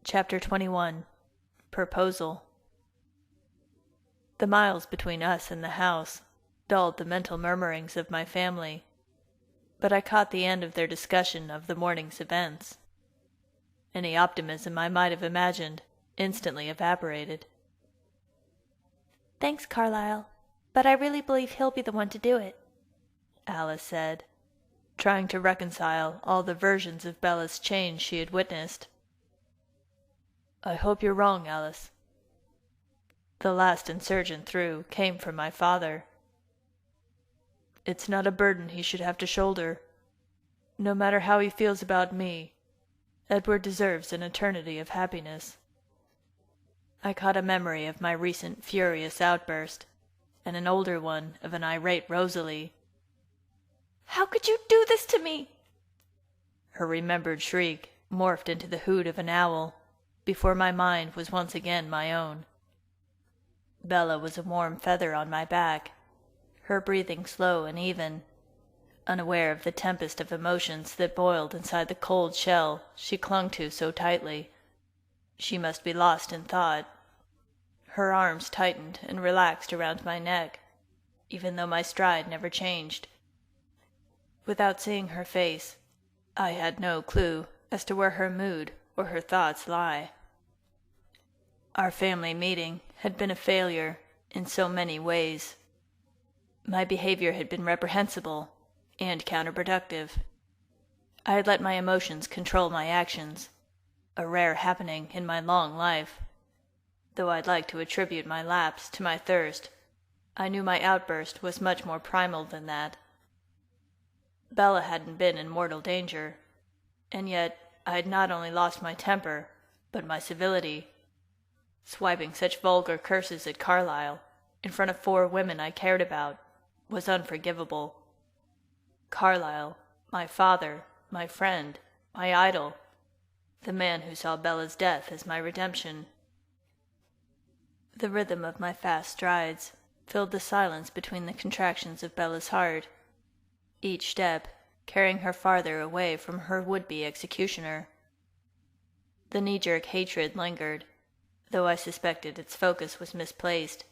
Chapter 21. Proposal. The miles between us and the house dulled the mental murmurings of my family, but I caught the end of their discussion of the morning's events. Any optimism I might have imagined instantly evaporated. "Thanks, Carlyle, but I really believe he'll be the one to do it," Alice said, trying to reconcile all the versions of Bella's change she had witnessed. "I hope you're wrong, Alice." The last insurgent through came from my father. "It's not a burden he should have to shoulder. No matter how he feels about me, Edward deserves an eternity of happiness." I caught a memory of my recent furious outburst, and an older one of an irate Rosalie. "How could you do this to me?" Her remembered shriek morphed into the hoot of an owl before my mind was once again my own. Bella was a warm feather on my back, her breathing slow and even, unaware of the tempest of emotions that boiled inside the cold shell she clung to so tightly. She must be lost in thought. Her arms tightened and relaxed around my neck, even though my stride never changed. Without seeing her face, I had no clue as to where her mood or her thoughts lie. Our family meeting had been a failure in so many ways. My behavior had been reprehensible and counterproductive. I had let my emotions control my actions, a rare happening in my long life. Though I'd like to attribute my lapse to my thirst, I knew my outburst was much more primal than that. Bella hadn't been in mortal danger, and yet I had not only lost my temper, but my civility. Swiping such vulgar curses at Carlyle, in front of 4 women I cared about, was unforgivable. Carlyle, my father, my friend, my idol, the man who saw Bella's death as my redemption. The rhythm of my fast strides filled the silence between the contractions of Bella's heart, each step carrying her farther away from her would-be executioner. The knee-jerk hatred lingered, though I suspected its focus was misplaced.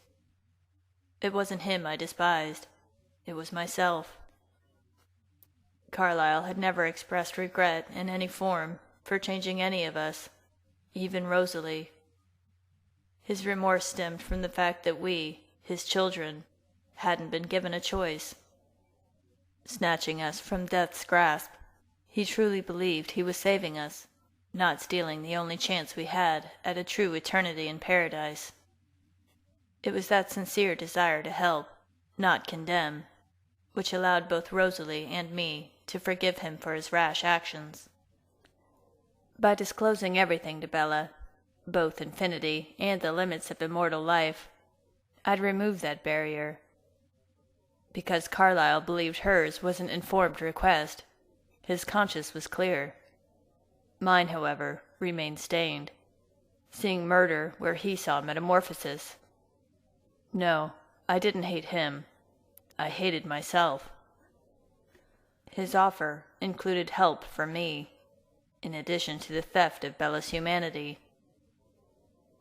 It wasn't him I despised, it was myself. Carlyle had never expressed regret in any form for changing any of us, even Rosalie. His remorse stemmed from the fact that we, his children, hadn't been given a choice. Snatching us from death's grasp, he truly believed he was saving us, not stealing the only chance we had at a true eternity in paradise. It was that sincere desire to help, not condemn, which allowed both Rosalie and me to forgive him for his rash actions. By disclosing everything to Bella, both infinity and the limits of immortal life, I'd remove that barrier. Because Carlyle believed hers was an informed request, his conscience was clear. Mine, however, remained stained, seeing murder where he saw metamorphosis. No, I didn't hate him. I hated myself. His offer included help for me, in addition to the theft of Bella's humanity.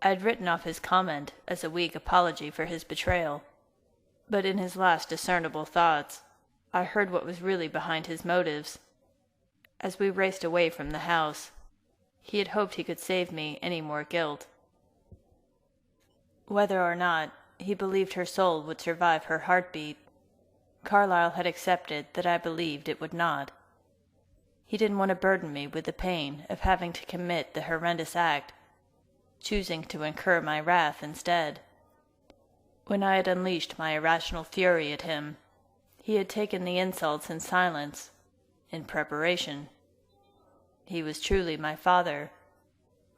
I'd written off his comment as a weak apology for his betrayal, but in his last discernible thoughts, I heard what was really behind his motives. As we raced away from the house, he had hoped he could save me any more guilt. Whether or not he believed her soul would survive her heartbeat, Carlyle had accepted that I believed it would not. He didn't want to burden me with the pain of having to commit the horrendous act, choosing to incur my wrath instead. When I had unleashed my irrational fury at him, he had taken the insults in silence, in preparation. He was truly my father,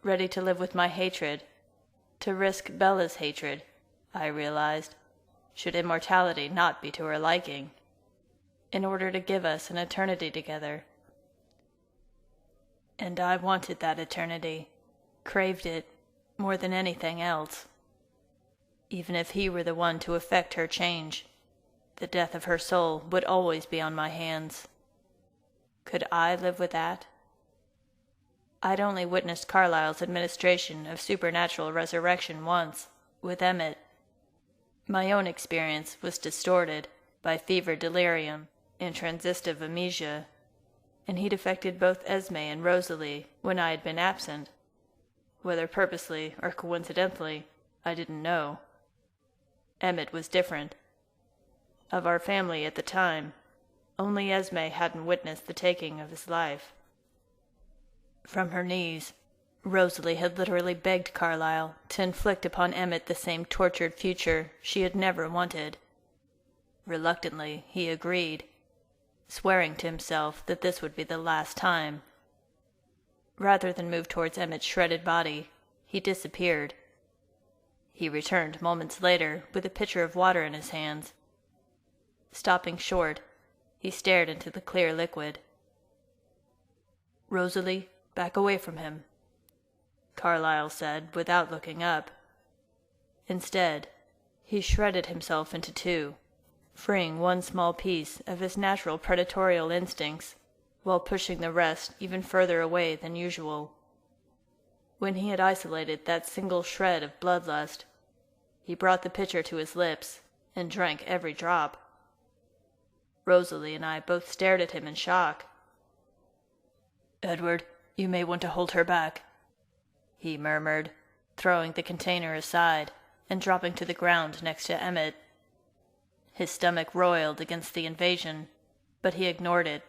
ready to live with my hatred, to risk Bella's hatred, I realized, should immortality not be to her liking, in order to give us an eternity together. And I wanted that eternity, craved it, more than anything else. Even if he were the one to effect her change, the death of her soul would always be on my hands. Could I live with that? I'd only witnessed Carlyle's administration of supernatural resurrection once, with Emmett. My own experience was distorted by fever delirium and transitive amnesia, and he'd affected both Esme and Rosalie when I had been absent. Whether purposely or coincidentally, I didn't know. Emmett was different. Of our family at the time, only Esme hadn't witnessed the taking of his life. From her knees, Rosalie had literally begged Carlyle to inflict upon Emmett the same tortured future she had never wanted. Reluctantly, he agreed, swearing to himself that this would be the last time. Rather than move towards Emmett's shredded body, he disappeared. He returned moments later with a pitcher of water in his hands. Stopping short, he stared into the clear liquid. "Rosalie, back away from him," Carlyle said without looking up. Instead, he shredded himself into two, freeing one small piece of his natural predatorial instincts while pushing the rest even further away than usual. When he had isolated that single shred of bloodlust, he brought the pitcher to his lips and drank every drop. Rosalie and I both stared at him in shock. "Edward, you may want to hold her back," he murmured, throwing the container aside and dropping to the ground next to Emmett. His stomach roiled against the invasion, but he ignored it.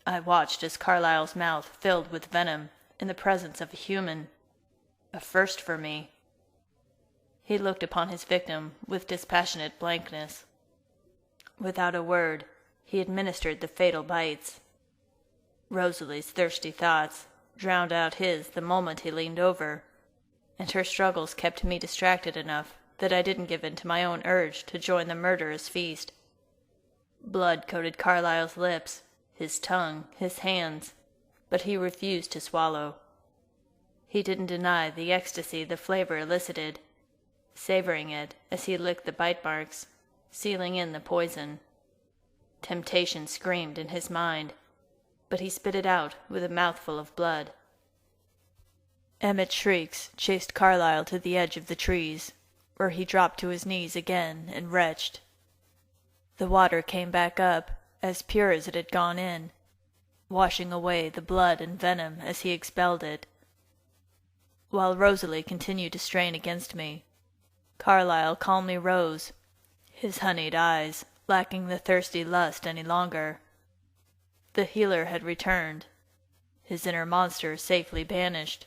I watched as Carlyle's mouth filled with venom in the presence of a human, a first for me. He looked upon his victim with dispassionate blankness. Without a word, he administered the fatal bites. Rosalie's thirsty thoughts drowned out his the moment he leaned over, and her struggles kept me distracted enough that I didn't give in to my own urge to join the murderous feast. Blood coated Carlyle's lips, his tongue, his hands, but he refused to swallow. He didn't deny the ecstasy the flavor elicited, savoring it as he licked the bite marks, sealing in the poison. Temptation screamed in his mind, but he spit it out with a mouthful of blood. Emmett's shrieks chased Carlyle to the edge of the trees, where he dropped to his knees again and retched. The water came back up, as pure as it had gone in, washing away the blood and venom as he expelled it. While Rosalie continued to strain against me, Carlyle calmly rose, his honeyed eyes lacking the thirsty lust any longer. The healer had returned, his inner monster safely banished.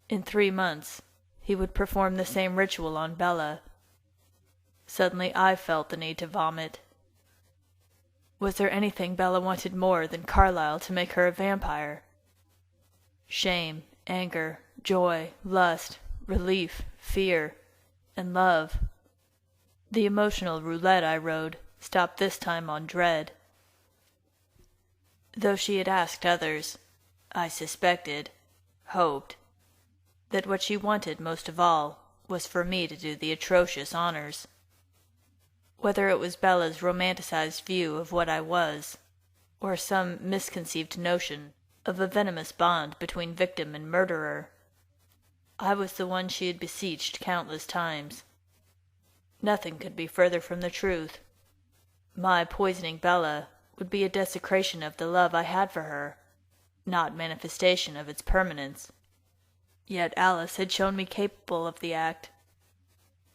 In 3 months, he would perform the same ritual on Bella. Suddenly I felt the need to vomit. Was there anything Bella wanted more than Carlyle to make her a vampire? Shame, anger, joy, lust, relief, fear, and love. The emotional roulette I rode stopped this time on dread. Though she had asked others, I suspected, hoped, that what she wanted most of all was for me to do the atrocious honors. Whether it was Bella's romanticized view of what I was, or some misconceived notion of a venomous bond between victim and murderer, I was the one she had beseeched countless times. Nothing could be further from the truth. My poisoning Bella would be a desecration of the love I had for her, not manifestation of its permanence. Yet Alice had shown me capable of the act.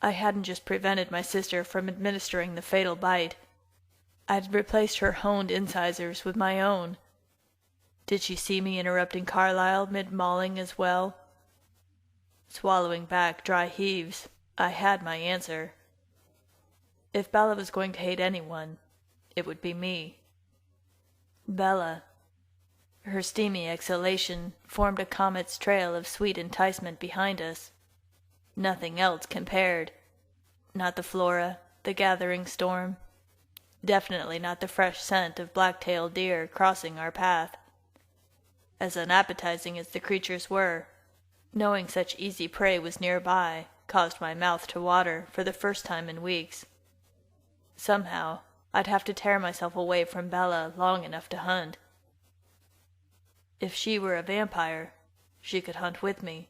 I hadn't just prevented my sister from administering the fatal bite. I'd replaced her honed incisors with my own. Did she see me interrupting Carlyle mid-mauling as well? Swallowing back dry heaves, I had my answer. If Bella was going to hate anyone, it would be me. Bella. Her steamy exhalation formed a comet's trail of sweet enticement behind us. Nothing else compared. Not the flora, the gathering storm. Definitely not the fresh scent of black-tailed deer crossing our path. As unappetizing as the creatures were, knowing such easy prey was nearby caused my mouth to water for the first time in weeks. Somehow, I'd have to tear myself away from Bella long enough to hunt. If she were a vampire, she could hunt with me.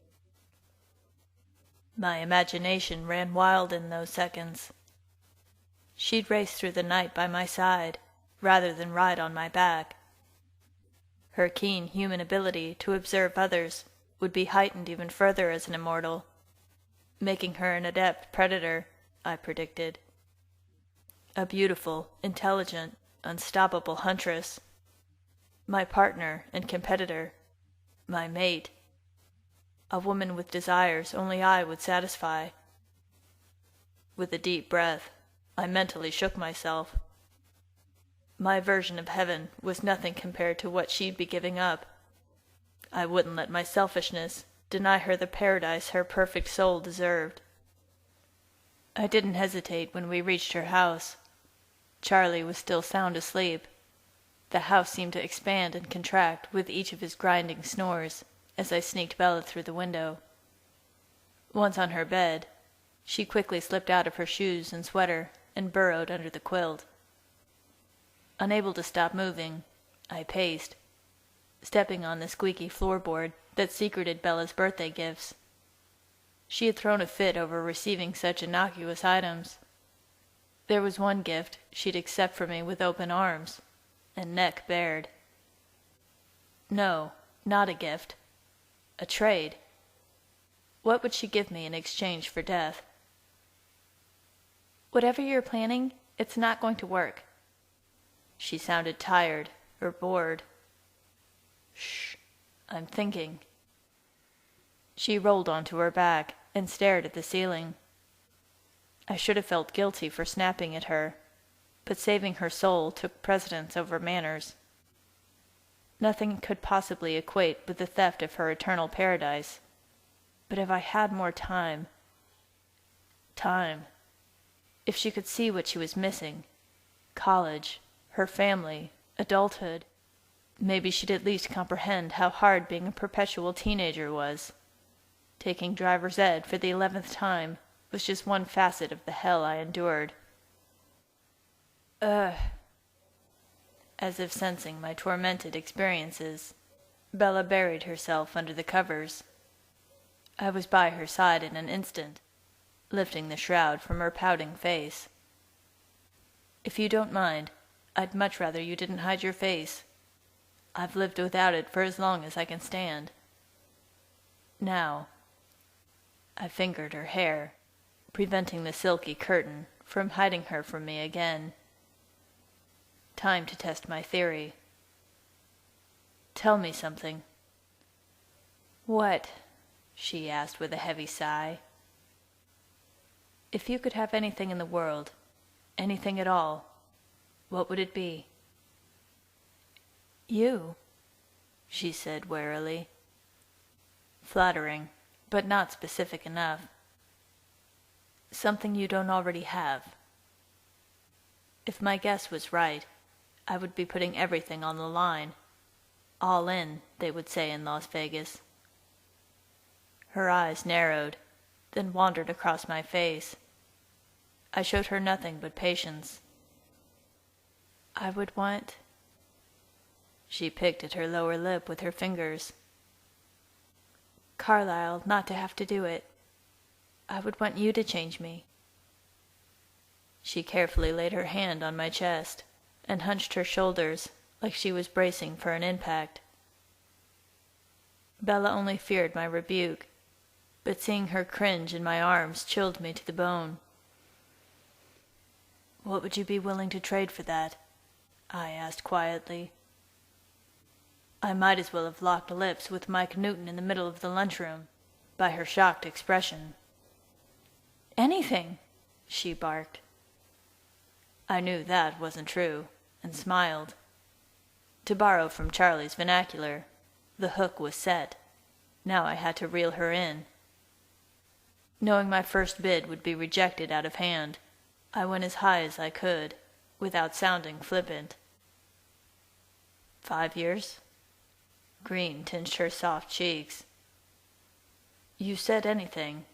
My imagination ran wild in those seconds. She'd race through the night by my side, rather than ride on my back. Her keen human ability to observe others would be heightened even further as an immortal, making her an adept predator, I predicted. A beautiful, intelligent, unstoppable huntress. My partner and competitor. My mate. A woman with desires only I would satisfy. With a deep breath, I mentally shook myself. My version of heaven was nothing compared to what she'd be giving up. I wouldn't let my selfishness deny her the paradise her perfect soul deserved. I didn't hesitate when we reached her house. Charlie was still sound asleep. The house seemed to expand and contract with each of his grinding snores as I sneaked Bella through the window. Once on her bed, she quickly slipped out of her shoes and sweater and burrowed under the quilt. Unable to stop moving, I paced, stepping on the squeaky floorboard that secreted Bella's birthday gifts. She had thrown a fit over receiving such innocuous items. There was one gift she'd accept from me with open arms, and neck bared. No, not a gift. A trade. What would she give me in exchange for death? Whatever you're planning, it's not going to work. She sounded tired or bored. Shh, I'm thinking. She rolled onto her back and stared at the ceiling. I should have felt guilty for snapping at her, but saving her soul took precedence over manners. Nothing could possibly equate with the theft of her eternal paradise. But if I had more time... If she could see what she was missing, college, her family, adulthood, maybe she'd at least comprehend how hard being a perpetual teenager was. Taking driver's ed for the 11th time was just one facet of the hell I endured. Ugh. As if sensing my tormented experiences, Bella buried herself under the covers. I was by her side in an instant, lifting the shroud from her pouting face. If you don't mind, I'd much rather you didn't hide your face. I've lived without it for as long as I can stand. Now, I fingered her hair, preventing the silky curtain from hiding her from me again. Time to test my theory. Tell me something. What? She asked with a heavy sigh. If you could have anything in the world, anything at all, what would it be? You, she said warily. Flattering, but not specific enough. Something you don't already have. If my guess was right, I would be putting everything on the line. All in, they would say in Las Vegas. Her eyes narrowed, then wandered across my face. I showed her nothing but patience. I would want... She picked at her lower lip with her fingers. Carlisle not to have to do it. I would want you to change me. She carefully laid her hand on my chest and hunched her shoulders like she was bracing for an impact. Bella only feared my rebuke, but seeing her cringe in my arms chilled me to the bone. What would you be willing to trade for that? I asked quietly. I might as well have locked lips with Mike Newton in the middle of the lunchroom, by her shocked expression. Anything, she barked. I knew that wasn't true, and smiled. To borrow from Charlie's vernacular, the hook was set. Now I had to reel her in. Knowing my first bid would be rejected out of hand, I went as high as I could, without sounding flippant. 5 years? Green tinged her soft cheeks. You said anything,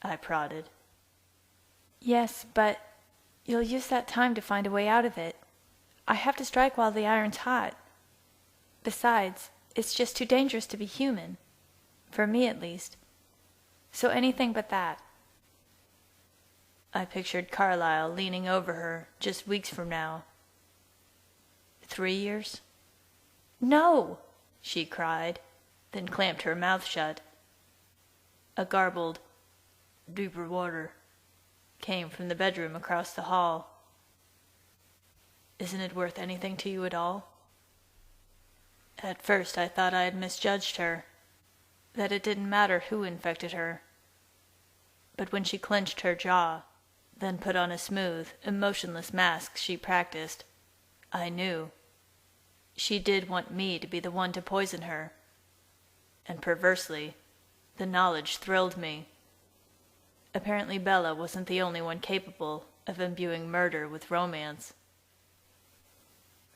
I prodded. Yes, but you'll use that time to find a way out of it. I have to strike while the iron's hot. Besides, It's just too dangerous to be human. For me, at least. So anything but that. I pictured Carlyle leaning over her just weeks from now. 3 years? No! She cried, then clamped her mouth shut. A garbled, "Deeper water," came from the bedroom across the hall. Isn't it worth anything to you at all? At first I thought I had misjudged her, that it didn't matter who infected her. But when she clenched her jaw, then put on a smooth, emotionless mask she practiced, I knew. She did want me to be the one to poison her. And perversely, the knowledge thrilled me. Apparently Bella wasn't the only one capable of imbuing murder with romance.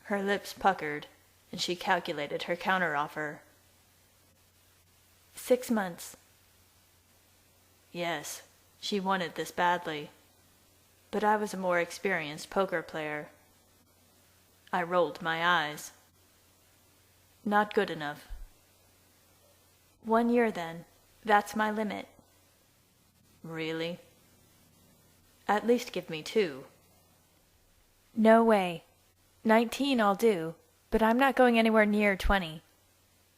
Her lips puckered, and she calculated her counteroffer. 6 months. Yes, she wanted this badly. But I was a more experienced poker player. I rolled my eyes. Not good enough. 1 year, then. That's my limit. Really? At least give me 2. No way. 19 I'll do, but I'm not going anywhere near 20.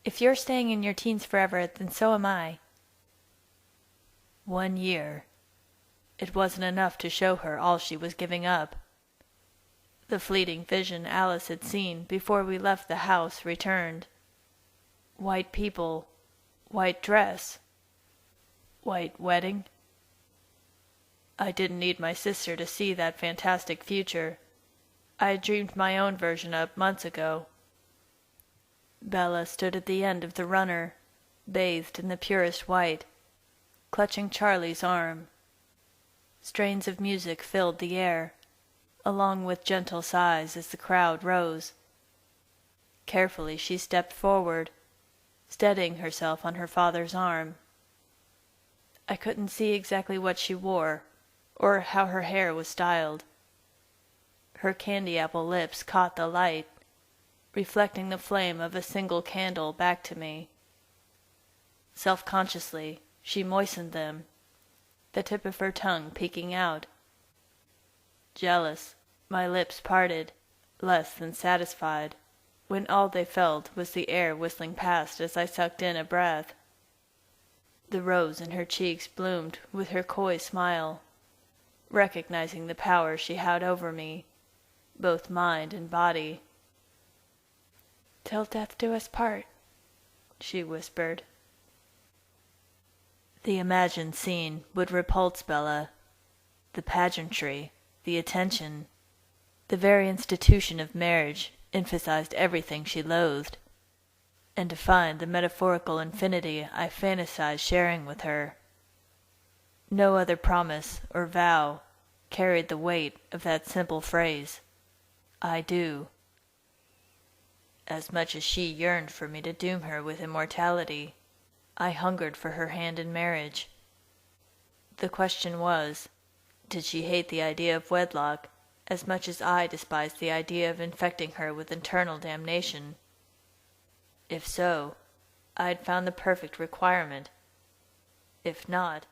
If you're staying in your teens forever, then so am I. 1 year. It wasn't enough to show her all she was giving up. The fleeting vision Alice had seen before we left the house returned. White people, white dress, white wedding. I didn't need my sister to see that fantastic future. I had dreamed my own version up months ago. Bella stood at the end of the runner, bathed in the purest white, clutching Charlie's arm. Strains of music filled the air, along with gentle sighs as the crowd rose. Carefully she stepped forward, steadying herself on her father's arm. I couldn't see exactly what she wore, or how her hair was styled. Her candy-apple lips caught the light, reflecting the flame of a single candle back to me. Self-consciously, she moistened them, the tip of her tongue peeking out. Jealous, my lips parted, less than satisfied, when all they felt was the air whistling past as I sucked in a breath. The rose in her cheeks bloomed with her coy smile, recognizing the power she had over me, both mind and body. "Till death do us part," she whispered. The imagined scene would repulse Bella. The pageantry, the attention, the very institution of marriage emphasized everything she loathed, and defined the metaphorical infinity I fantasized sharing with her. No other promise or vow carried the weight of that simple phrase, "I do." As much as she yearned for me to doom her with immortality, I hungered for her hand in marriage. The question was, did she hate the idea of wedlock as much as I despised the idea of infecting her with eternal damnation? If so, I had found the perfect requirement. If not,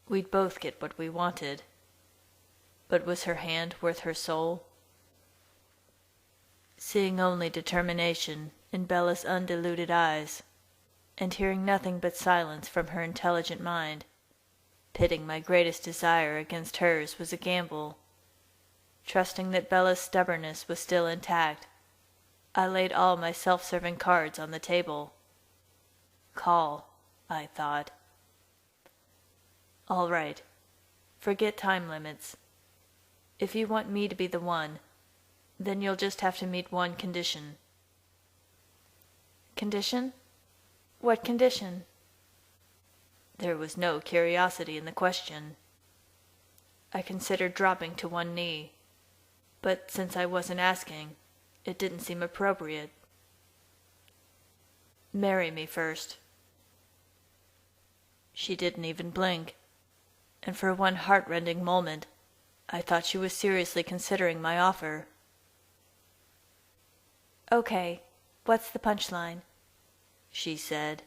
we'd both get what we wanted. But was her hand worth her soul? Seeing only determination in Bella's undiluted eyes, and hearing nothing but silence from her intelligent mind, pitting my greatest desire against hers was a gamble. Trusting that Bella's stubbornness was still intact, I laid all my self-serving cards on the table. Call, I thought. All right. Forget time limits. If you want me to be the one, then you'll just have to meet one condition. Condition? What condition? There was no curiosity in the question. I considered dropping to one knee, but since I wasn't asking, it didn't seem appropriate. Marry me first. She didn't even blink, and for one heart-rending moment, I thought she was seriously considering my offer. Okay, what's the punchline? she said,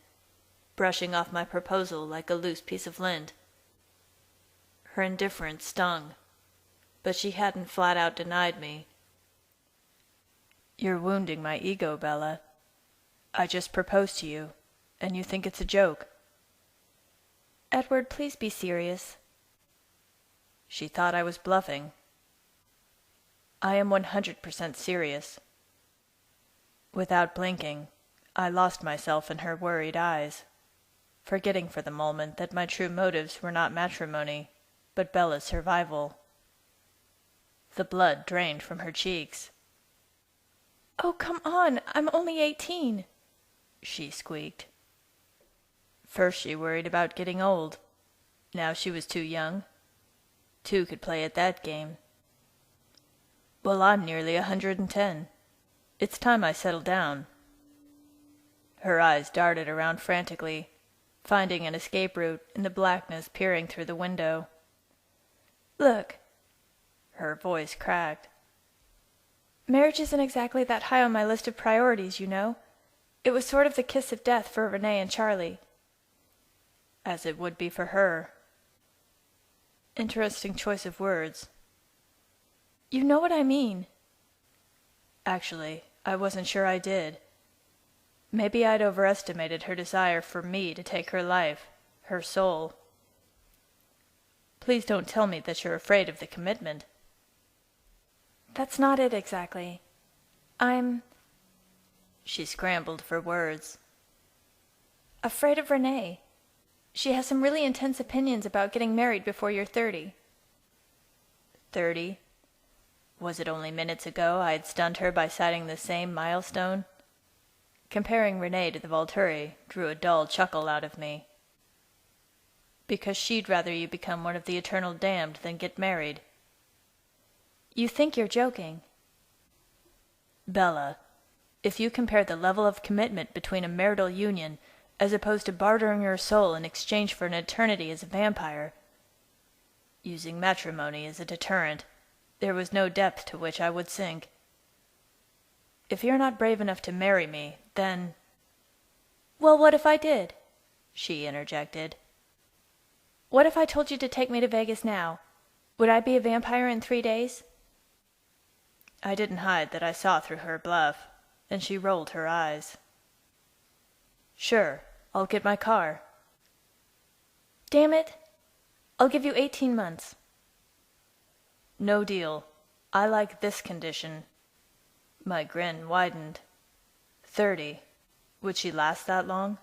brushing off my proposal like a loose piece of lint. Her indifference stung, but she hadn't flat out denied me. "You're wounding my ego, Bella. I just proposed to you, and you think it's a joke." "Edward, please be serious." She thought I was bluffing. "I am 100% serious." Without blinking, I lost myself in her worried eyes, forgetting for the moment that my true motives were not matrimony, but Bella's survival. The blood drained from her cheeks. "Oh, come on, I'm only 18. She squeaked. First she worried about getting old. Now she was too young. Two could play at that game. Well, I'm nearly 110. It's time I settled down. Her eyes darted around frantically, finding an escape route in the blackness peering through the window. "Look." Her voice cracked. "Marriage isn't exactly that high on my list of priorities, you know. It was sort of the kiss of death for Renee and Charlie." As it would be for her. Interesting choice of words. "You know what I mean." Actually, I wasn't sure I did. Maybe I'd overestimated her desire for me to take her life, her soul. Please don't tell me that you're afraid of the commitment. "That's not it exactly. I'm She scrambled for words. afraid of Renee. She has some really intense opinions about getting married before you're 30. 30? Was it only minutes ago I had stunned her by citing the same milestone? Comparing Renee to the Volturi drew a dull chuckle out of me. Because she'd rather you become one of the eternal damned than get married. You think you're joking. Bella, if you compare the level of commitment between a marital union as opposed to bartering your soul in exchange for an eternity as a vampire, using matrimony as a deterrent, there was no depth to which I would sink. If you're not brave enough to marry me, then— "Well, what if I did?" she interjected. "What if I told you to take me to Vegas now? Would I be a vampire in 3 days?" I didn't hide that I saw through her bluff, and she rolled her eyes. "Sure, I'll get my car." "Damn it. I'll give you 18 months. No deal. I like this condition. My grin widened. 30. Would she last that long?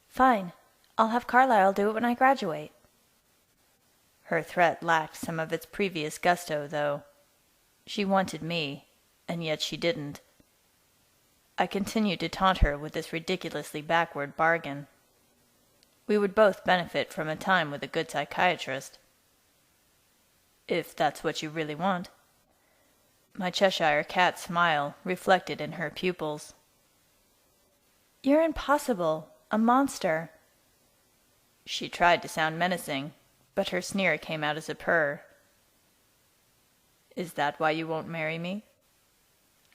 "Fine. I'll have Carlisle do it when I graduate." Her threat lacked some of its previous gusto, though. She wanted me, and yet she didn't. I continued to taunt her with this ridiculously backward bargain. We would both benefit from a time with a good psychiatrist. If that's what you really want. My Cheshire cat smile reflected in her pupils. "You're impossible. A monster." She tried to sound menacing, but her sneer came out as a purr. Is that why you won't marry me?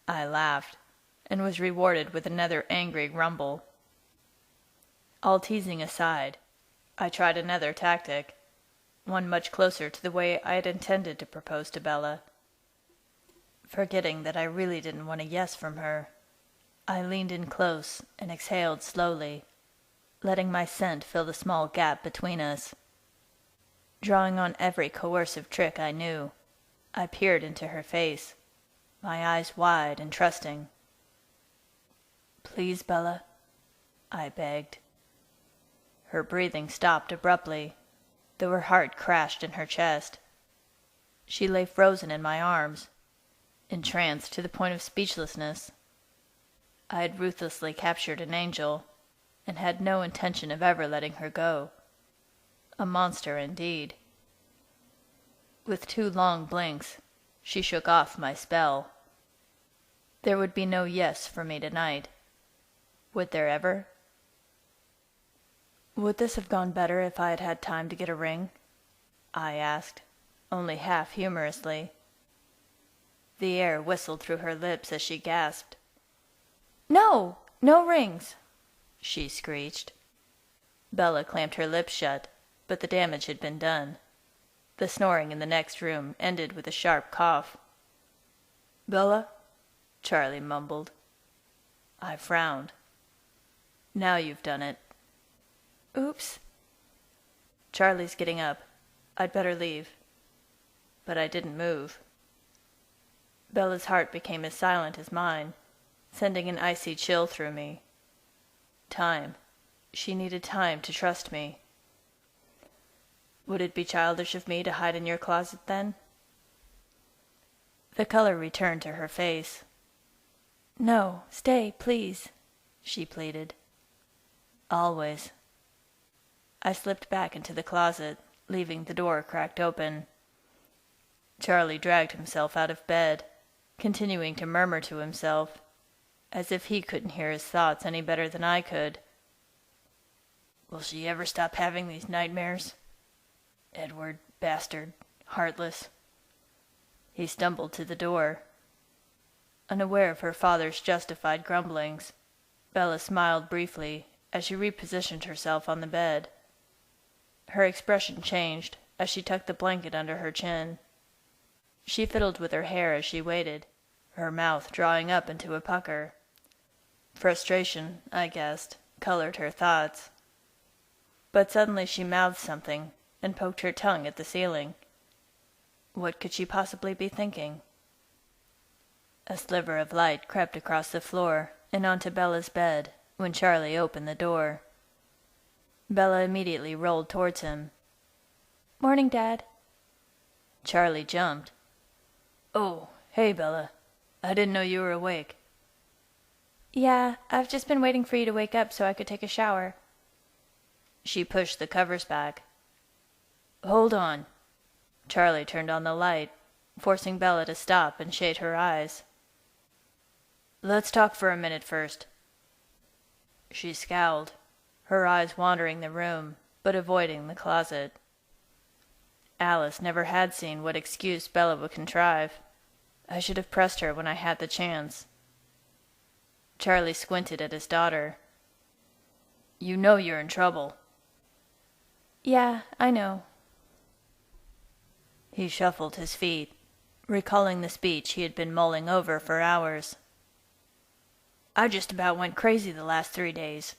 I laughed, and was rewarded with another angry grumble. All teasing aside, I tried another tactic, one much closer to the way I had intended to propose to Bella. Forgetting that I really didn't want a yes from her, I leaned in close and exhaled slowly, letting my scent fill the small gap between us. Drawing on every coercive trick I knew, I peered into her face, my eyes wide and trusting. "Please, Bella," I begged. Her breathing stopped abruptly, though her heart crashed in her chest. She lay frozen in my arms, entranced to the point of speechlessness. I had ruthlessly captured an angel, and had no intention of ever letting her go. A monster indeed. With 2 long blinks, she shook off my spell. There would be no yes for me tonight. Would there ever? Would this have gone better if I had had time to get a ring? I asked, only half humorously. The air whistled through her lips as she gasped. "No! No rings, she screeched. Bella clamped her lips shut, but the damage had been done. The snoring in the next room ended with a sharp cough. "Bella?" Charlie mumbled. I frowned. "Now you've done it." Oops. "Charlie's getting up. I'd better leave." But I didn't move. Bella's heart became as silent as mine, sending an icy chill through me. Time. She needed time to trust me. "Would it be childish of me to hide in your closet, then?" The color returned to her face. "No, stay, please," she pleaded. "Always." I slipped back into the closet, leaving the door cracked open. Charlie dragged himself out of bed, continuing to murmur to himself, as if he couldn't hear his thoughts any better than I could. "Will she ever stop having these nightmares? Edward, bastard, heartless." He stumbled to the door. Unaware of her father's justified grumblings, Bella smiled briefly as she repositioned herself on the bed. Her expression changed as she tucked the blanket under her chin. She fiddled with her hair as she waited, her mouth drawing up into a pucker. Frustration, I guessed, colored her thoughts. But suddenly she mouthed something and poked her tongue at the ceiling. What could she possibly be thinking? A sliver of light crept across the floor and onto Bella's bed when Charlie opened the door. Bella immediately rolled towards him. "Morning, Dad." Charlie jumped. "Oh, hey, Bella. I didn't know you were awake." "Yeah, I've just been waiting for you to wake up so I could take a shower." She pushed the covers back. "Hold on." Charlie turned on the light, forcing Bella to stop and shade her eyes. "Let's talk for a minute first." She scowled, her eyes wandering the room, but avoiding the closet. Alice never had seen what excuse Bella would contrive. I should have pressed her when I had the chance. Charlie squinted at his daughter. "You know you're in trouble." "Yeah, I know." He shuffled his feet, recalling the speech he had been mulling over for hours. "I just about went crazy the last 3 days.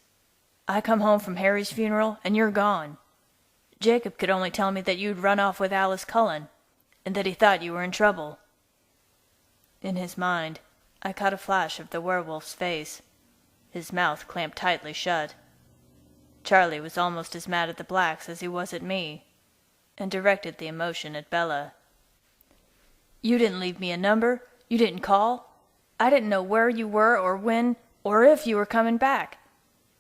I come home from Harry's funeral, and you're gone. Jacob could only tell me that you'd run off with Alice Cullen, and that he thought you were in trouble." In his mind, I caught a flash of the werewolf's face, his mouth clamped tightly shut. Charlie was almost as mad at the blacks as he was at me, and directed the emotion at Bella. "You didn't leave me a number. You didn't call. I didn't know where you were or when or if you were coming back.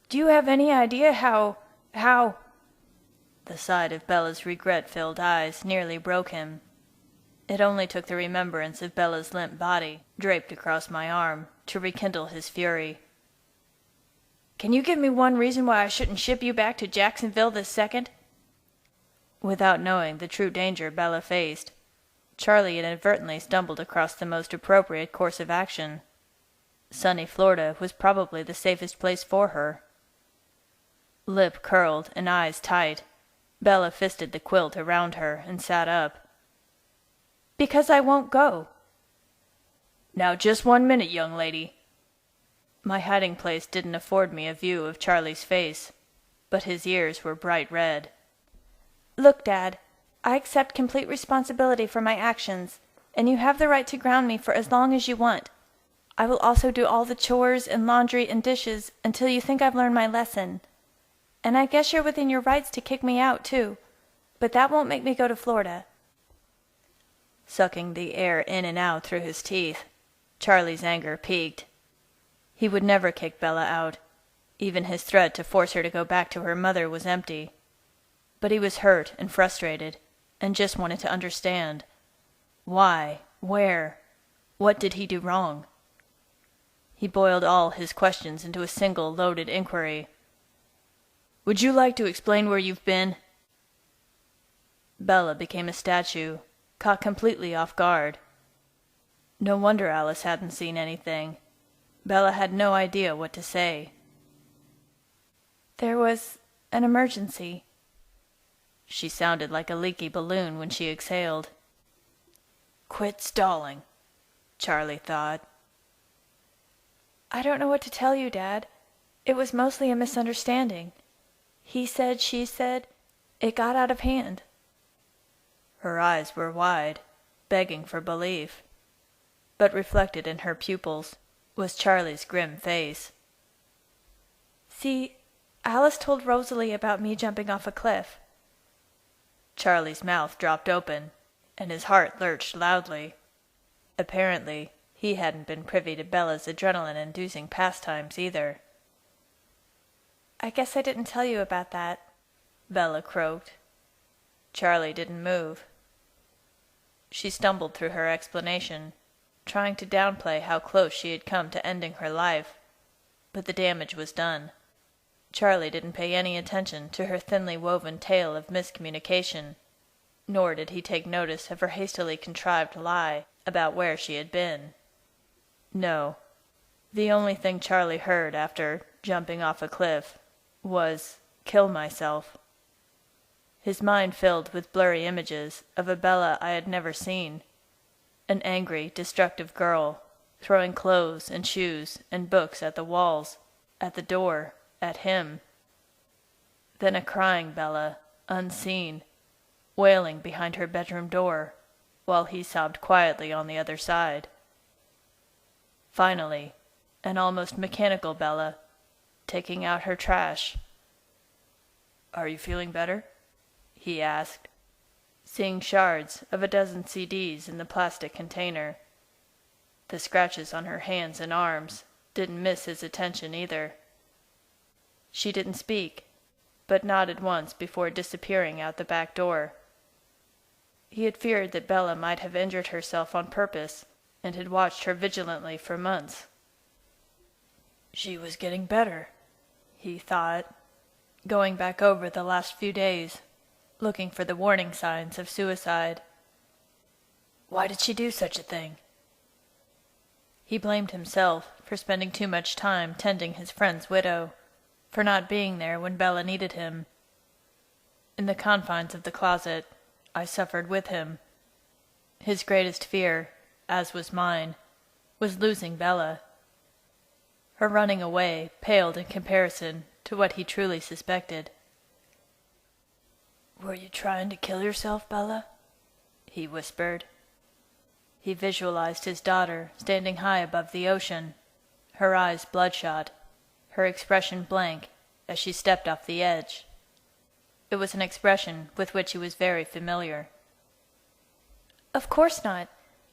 Do you have any idea how... The sight of Bella's regret-filled eyes nearly broke him. It only took the remembrance of Bella's limp body, draped across my arm, to rekindle his fury. "Can you give me one reason why I shouldn't ship you back to Jacksonville this second?" Without knowing the true danger Bella faced, Charlie inadvertently stumbled across the most appropriate course of action. Sunny Florida was probably the safest place for her. Lip curled and eyes tight, Bella fisted the quilt around her and sat up. "Because I won't go." "Now just 1 minute, young lady." My hiding place didn't afford me a view of Charlie's face, but his ears were bright red. "Look, Dad, I accept complete responsibility for my actions, and you have the right to ground me for as long as you want. I will also do all the chores and laundry and dishes until you think I've learned my lesson. And I guess you're within your rights to kick me out, too, but that won't make me go to Florida." Sucking the air in and out through his teeth, Charlie's anger peaked. He would never kick Bella out. Even his threat to force her to go back to her mother was empty. But he was hurt and frustrated, and just wanted to understand. Why? Where? What did he do wrong? He boiled all his questions into a single loaded inquiry. "Would you like to explain where you've been?" Bella became a statue, caught completely off guard. No wonder Alice hadn't seen anything. Bella had no idea what to say. There was an emergency. She sounded like a leaky balloon when she exhaled. Quit stalling, Charlie thought. I don't know what to tell you, Dad. It was mostly a misunderstanding. He said, she said. It got out of hand. Her eyes were wide, begging for belief. But reflected in her pupils was Charlie's grim face. See, Alice told Rosalie about me jumping off a cliff. Charlie's mouth dropped open, and his heart lurched loudly. Apparently, he hadn't been privy to Bella's adrenaline-inducing pastimes either. I guess I didn't tell you about that, Bella croaked. Charlie didn't move. She stumbled through her explanation, trying to downplay how close she had come to ending her life, but the damage was done. Charlie didn't pay any attention to her thinly woven tale of miscommunication, nor did he take notice of her hastily contrived lie about where she had been. No, the only thing Charlie heard after jumping off a cliff was kill myself. His mind filled with blurry images of a Bella I had never seen, an angry, destructive girl, throwing clothes and shoes and books at the walls, at the door, at him. Then a crying Bella, unseen, wailing behind her bedroom door, while he sobbed quietly on the other side. Finally, an almost mechanical Bella, taking out her trash. "Are you feeling better?" he asked, seeing shards of a dozen CDs in the plastic container. The scratches on her hands and arms didn't miss his attention either. She didn't speak, but nodded once before disappearing out the back door. He had feared that Bella might have injured herself on purpose, and had watched her vigilantly for months. She was getting better, he thought, going back over the last few days, looking for the warning signs of suicide. Why did she do such a thing? He blamed himself for spending too much time tending his friend's widow, for not being there when Bella needed him. In the confines of the closet, I suffered with him. His greatest fear, as was mine, was losing Bella. Her running away paled in comparison to what he truly suspected. "Were you trying to kill yourself, Bella?" he whispered. He visualized his daughter standing high above the ocean, her eyes bloodshot, her expression blank as she stepped off the edge. It was an expression with which he was very familiar. Of course not.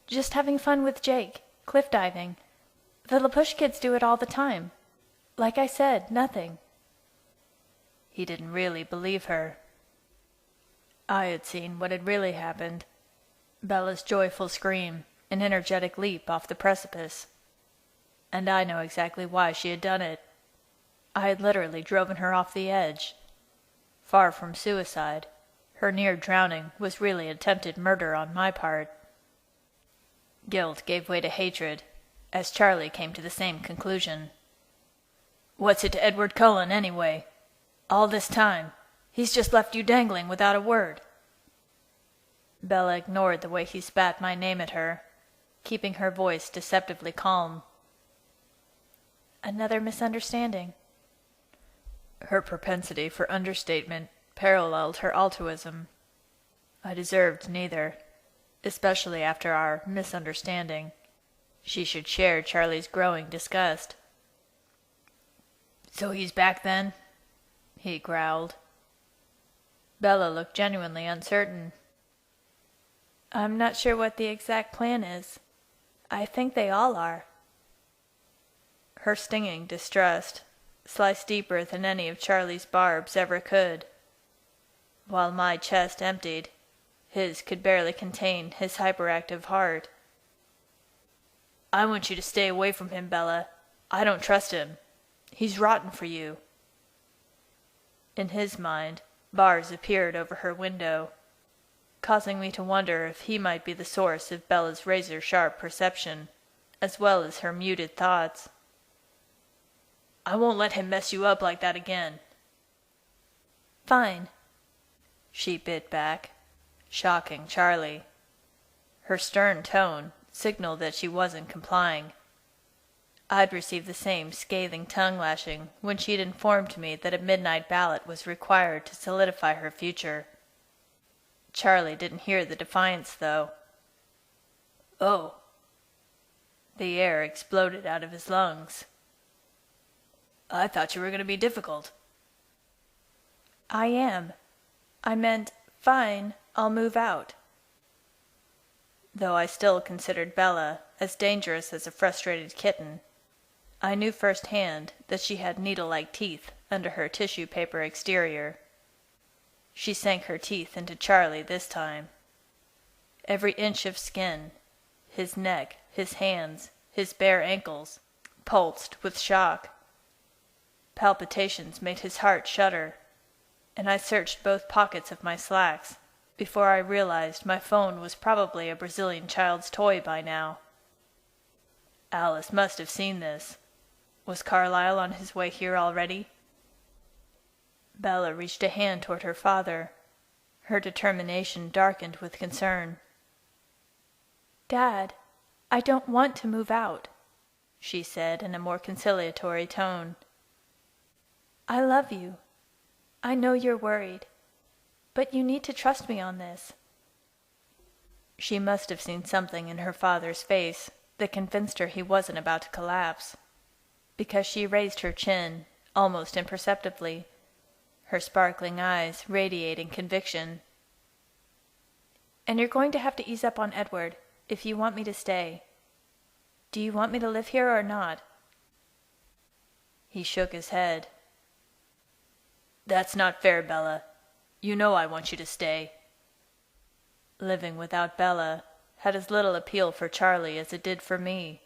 Just having fun with Jake, cliff diving. The LaPush kids do it all the time. Like I said, nothing. He didn't really believe her. I had seen what had really happened. Bella's joyful scream, an energetic leap off the precipice. And I know exactly why she had done it. I had literally driven her off the edge. Far from suicide, her near drowning was really attempted murder on my part. Guilt gave way to hatred, as Charlie came to the same conclusion. "What's it to Edward Cullen, anyway? All this time, he's just left you dangling without a word." Bella ignored the way he spat my name at her, keeping her voice deceptively calm. Another misunderstanding. Her propensity for understatement paralleled her altruism. I deserved neither, especially after our misunderstanding. She should share Charlie's growing disgust. "So he's back then?" he growled. Bella looked genuinely uncertain. I'm not sure what the exact plan is. I think they all are. Her stinging distrust sliced deeper than any of Charlie's barbs ever could. While my chest emptied, his could barely contain his hyperactive heart. "I want you to stay away from him, Bella. I don't trust him. He's rotten for you." In his mind, bars appeared over her window, causing me to wonder if he might be the source of Bella's razor-sharp perception, as well as her muted thoughts. I won't let him mess you up like that again." "Fine," she bit back, shocking Charlie. Her stern tone signaled that she wasn't complying. I'd received the same scathing tongue-lashing when she'd informed me that a midnight ballot was required to solidify her future. Charlie didn't hear the defiance, though. "Oh." The air exploded out of his lungs. "I thought you were going to be difficult." "I am. I meant, fine, I'll move out." Though I still considered Bella as dangerous as a frustrated kitten, I knew firsthand that she had needle-like teeth under her tissue paper exterior. She sank her teeth into Charlie this time. Every inch of skin, his neck, his hands, his bare ankles, pulsed with shock. Palpitations made his heart shudder, and I searched both pockets of my slacks before I realized my phone was probably a Brazilian child's toy by now. Alice must have seen this. Was Carlyle on his way here already? Bella reached a hand toward her father. Her determination darkened with concern. "Dad, I don't want to move out," she said in a more conciliatory tone. "I love you. I know you're worried, but you need to trust me on this." She must have seen something in her father's face that convinced her he wasn't about to collapse, because she raised her chin almost imperceptibly, her sparkling eyes radiating conviction. "And you're going to have to ease up on Edward if you want me to stay. Do you want me to live here or not?" He shook his head. "That's not fair, Bella. You know I want you to stay." Living without Bella had as little appeal for Charlie as it did for me.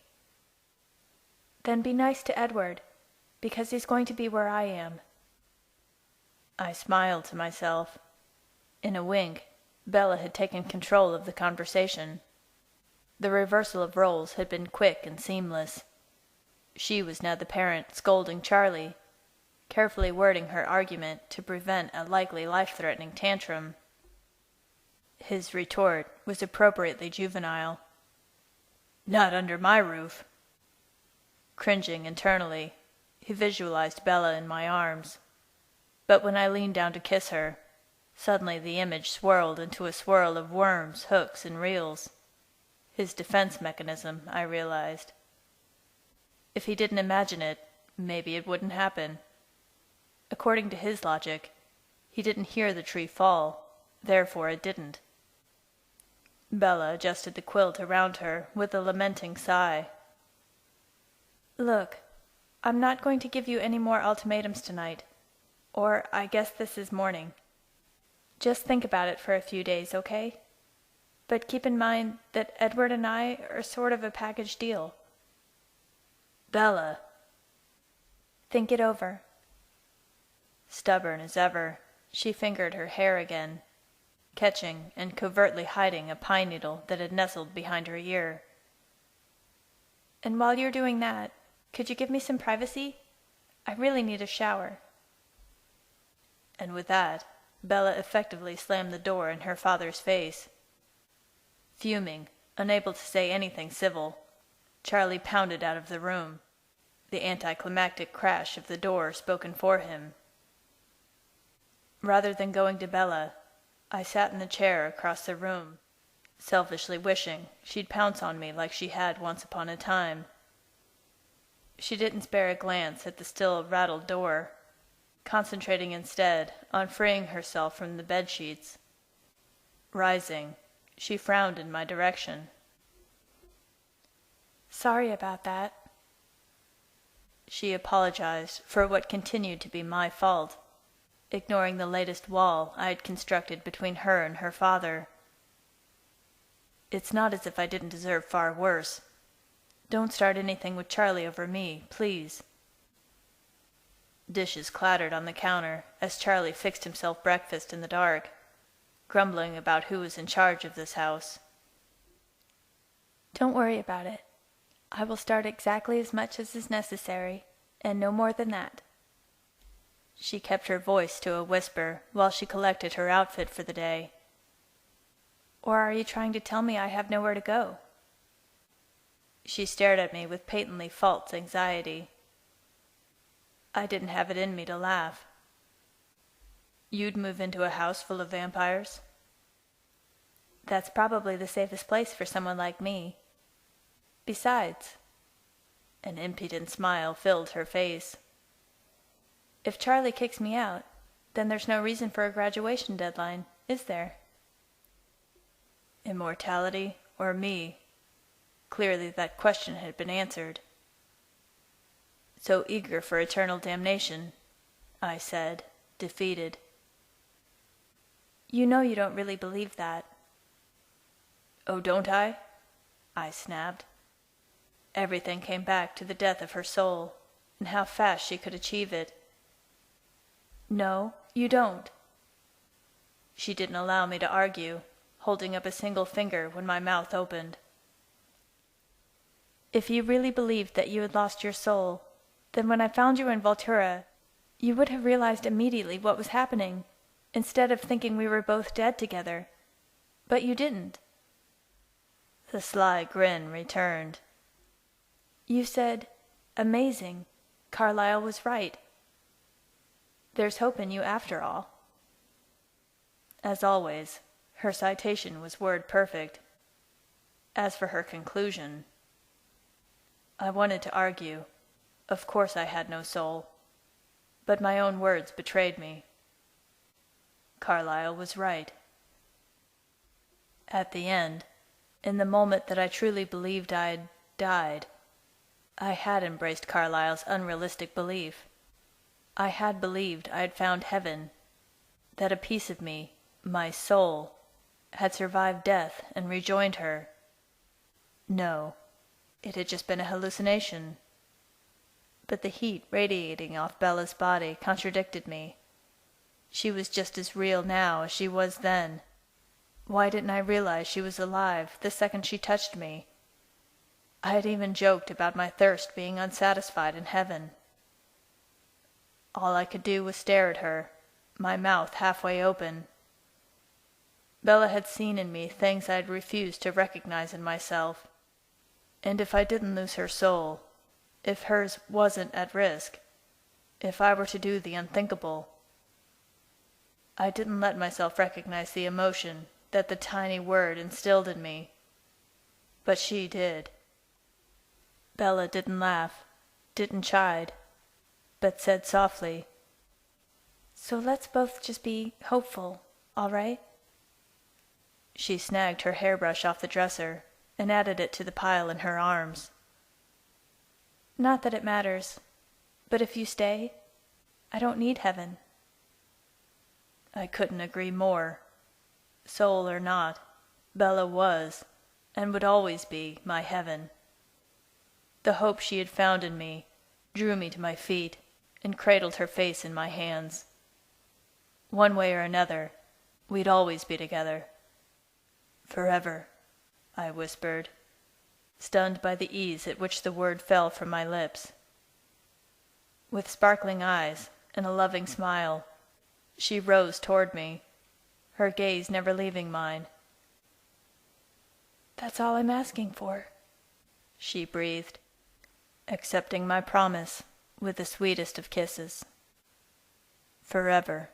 "Then be nice to Edward, because he's going to be where I am." I smiled to myself. In a wink, Bella had taken control of the conversation. The reversal of roles had been quick and seamless. She was now the parent scolding Charlie, carefully wording her argument to prevent a likely life-threatening tantrum. His retort was appropriately juvenile. "Not under my roof." Cringing internally, he visualized Bella in my arms. But when I leaned down to kiss her, suddenly the image swirled into a swirl of worms, hooks, and reels. His defense mechanism, I realized. If he didn't imagine it, maybe it wouldn't happen. According to his logic, he didn't hear the tree fall, therefore it didn't. Bella adjusted the quilt around her with a lamenting sigh. "Look, I'm not going to give you any more ultimatums tonight, or I guess this is morning. Just think about it for a few days, okay? But keep in mind that Edward and I are sort of a package deal." "Bella." "Think it over." Stubborn as ever, she fingered her hair again, catching and covertly hiding a pine needle that had nestled behind her ear. "And while you're doing that, could you give me some privacy? I really need a shower." And with that, Bella effectively slammed the door in her father's face. Fuming, unable to say anything civil, Charlie pounded out of the room, the anticlimactic crash of the door spoken for him. Rather than going to Bella, I sat in the chair across the room, selfishly wishing she'd pounce on me like she had once upon a time. She didn't spare a glance at the still rattled door, concentrating instead on freeing herself from the bedsheets. Rising, she frowned in my direction. "Sorry about that." She apologized for what continued to be my fault, ignoring the latest wall I had constructed between her and her father. "It's not as if I didn't deserve far worse. Don't start anything with Charlie over me, please." Dishes clattered on the counter as Charlie fixed himself breakfast in the dark, grumbling about who was in charge of this house. "Don't worry about it. I will start exactly as much as is necessary, and no more than that." She kept her voice to a whisper while she collected her outfit for the day. "Or are you trying to tell me I have nowhere to go?" She stared at me with patently false anxiety. I didn't have it in me to laugh. "You'd move into a house full of vampires?" "That's probably the safest place for someone like me. Besides," an impudent smile filled her face, "if Charlie kicks me out, then there's no reason for a graduation deadline, is there?" Immortality or me? Clearly that question had been answered. "So eager for eternal damnation," I said, defeated. "You know you don't really believe that." "Oh, don't I?" I snapped. Everything came back to the death of her soul, and how fast she could achieve it. "No, you don't." She didn't allow me to argue, holding up a single finger when my mouth opened. "If you really believed that you had lost your soul, then when I found you in Voltura, you would have realized immediately what was happening, instead of thinking we were both dead together. But you didn't." The sly grin returned. "You said, 'Amazing. Carlyle was right.' There's hope in you after all." As always, her citation was word perfect. As for her conclusion, I wanted to argue. Of course I had no soul, but my own words betrayed me. Carlyle was right. At the end, in the moment that I truly believed I'd died, I had embraced Carlyle's unrealistic belief. I had believed I had found heaven, that a piece of me, my soul, had survived death and rejoined her. No, it had just been a hallucination. But the heat radiating off Bella's body contradicted me. She was just as real now as she was then. Why didn't I realize she was alive the second she touched me? I had even joked about my thirst being unsatisfied in heaven. All I could do was stare at her, my mouth halfway open. Bella had seen in me things I'd refused to recognize in myself. And if I didn't lose her soul, if hers wasn't at risk, if I were to do the unthinkable, I didn't let myself recognize the emotion that the tiny word instilled in me. But she did. Bella didn't laugh, didn't chide, but said softly, "So let's both just be hopeful, all right?" She snagged her hairbrush off the dresser and added it to the pile in her arms. "Not that it matters, but if you stay, I don't need heaven." I couldn't agree more. Soul or not, Bella was, and would always be, my heaven. The hope she had found in me drew me to my feet and cradled her face in my hands. One way or another, we'd always be together. "Forever," I whispered, stunned by the ease at which the word fell from my lips. With sparkling eyes and a loving smile, she rose toward me, her gaze never leaving mine. "That's all I'm asking for," she breathed, accepting my promise with the sweetest of kisses. "Forever."